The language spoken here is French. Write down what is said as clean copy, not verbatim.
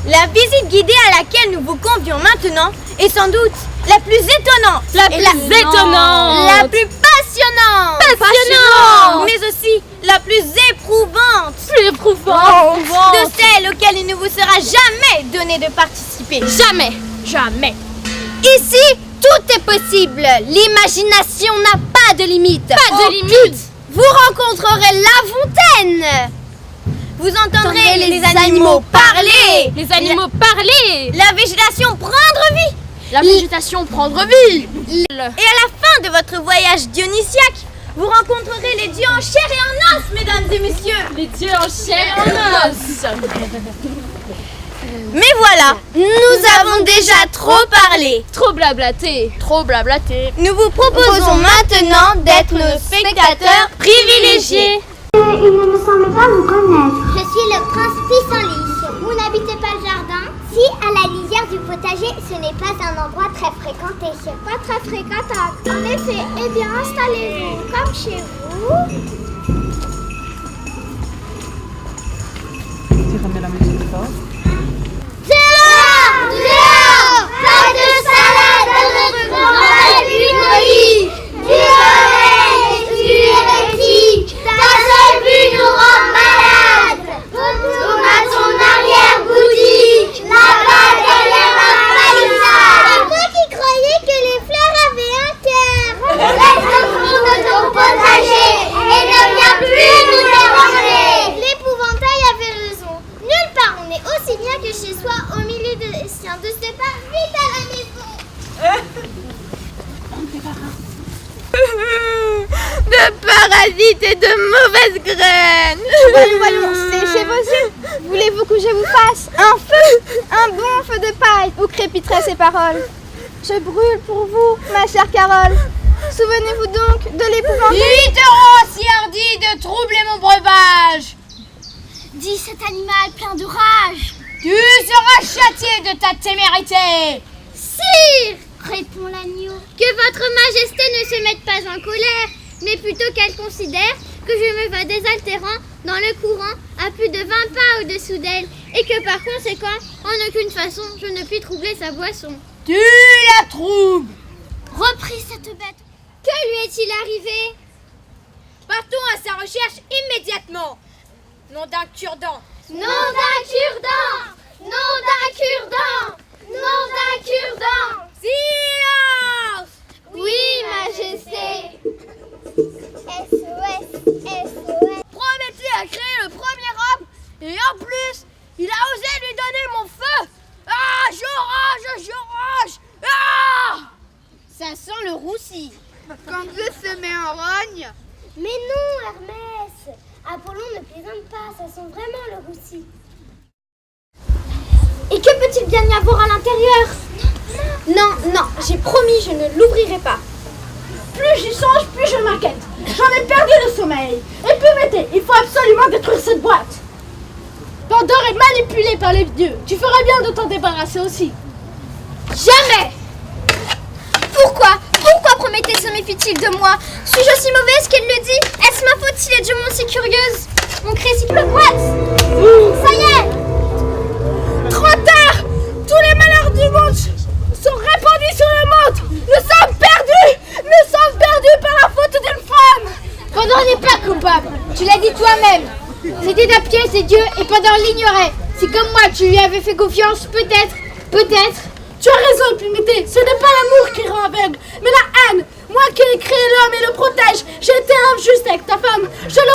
La visite guidée à laquelle nous vous convions maintenant est sans doute la plus étonnante. La plus étonnante. La plus passionnante. Mais aussi la plus éprouvante. De celles auxquelles il ne vous sera jamais donné de participer. Jamais. Ici, tout est possible. L'imagination n'a pas de limite. Vous rencontrerez la fontaine. Vous entendrez les animaux parler. La végétation prendre vie. Et à la fin de votre voyage dionysiaque, vous rencontrerez les dieux en chair et en os, mesdames et messieurs. Les dieux en chair et en os. Mais voilà, nous avons déjà trop parlé. Trop blablaté. Nous vous proposons maintenant d'être nos spectateurs privilégiés. Il ne me semble pas vous connaître. Je suis le prince Pissenlit. Vous n'habitez pas le jardin? Si, à la lisière du potager, ce n'est pas un endroit très fréquenté. C'est pas très fréquentable. En effet, eh bien, installez-vous comme chez vous. Dehors! Pas de salade à notre grand bucolique! Du soleil, du hérétique, ta seule vue nous rend malades! Retourne à ton arrière-boutique, là-bas derrière la palissade! Et toi qui croyais que les fleurs avaient un cœur! Laisse le fond de ton potager et ne viens plus nous déranger! L'épouvantail avait raison. Nulle part on est aussi bien que chez soi au milieu de siens. De ce pas, vite à la maison! De parasites et de mauvaises graines. Voyons, séchez vos yeux. Voulez-vous que je vous fasse un feu? Un bon feu de paille où crépiteraient ces paroles. Je brûle pour vous, ma chère Carole. Souvenez-vous donc de l'épouvantail. Qui te rend si hardi de troubler mon breuvage? Dis cet animal plein de rage. Tu seras châtié de ta témérité. Sire, répond l'agneau, que votre majesté ne se mette pas en colère, mais plutôt qu'elle considère que je me vois désaltérant dans le courant à plus de 20 pas au-dessous d'elle, et que par conséquent, en aucune façon, je ne puis troubler sa boisson. Tu la troubles. Reprit cette bête. Que lui est-il arrivé? Partons à sa recherche immédiatement. Nom d'un cure-dent. Nom d'un cure-dent! Nom d'un cure-dent! Nom d'un cure-dent! Silence! Oui, majesté! SOS, SOS! Prométhée a créé le premier homme et en plus, il a osé lui donner mon feu. Ah, je rage! Ah! Ça sent le roussi. Quand Dieu se met en rogne. Mais non, Hermès! Apollon ne plaisante pas, ça sent vraiment le roussi. Et que peut-il bien y avoir à l'intérieur? Non, j'ai promis, je ne l'ouvrirai pas. Plus j'y songe, plus je m'inquiète. J'en ai perdu le sommeil. Et Prométhée, il faut absolument détruire cette boîte. Pandore est manipulée par les dieux. Tu ferais bien de t'en débarrasser aussi. Jamais! Pourquoi Prométhée se méfie-t-il de moi? Suis-je aussi mauvaise qu'elle le dit? Est-ce ma faute si les dieux m'ont si curieuse? Mon crécible boîte! Ça y est! Trop tard! Tous les malheurs du monde sont répandus sur le monde. Nous sommes perdus par la faute d'une femme. Pandore n'est pas coupable, tu l'as dit toi-même. C'était ta pièce des dieux et Pandore l'ignorait. Si comme moi tu lui avais fait confiance, peut-être. Tu as raison, Prométhée, ce n'est pas l'amour qui rend aveugle, mais la haine. Moi qui ai créé l'homme et le protège, j'ai été injuste avec ta femme. Je le...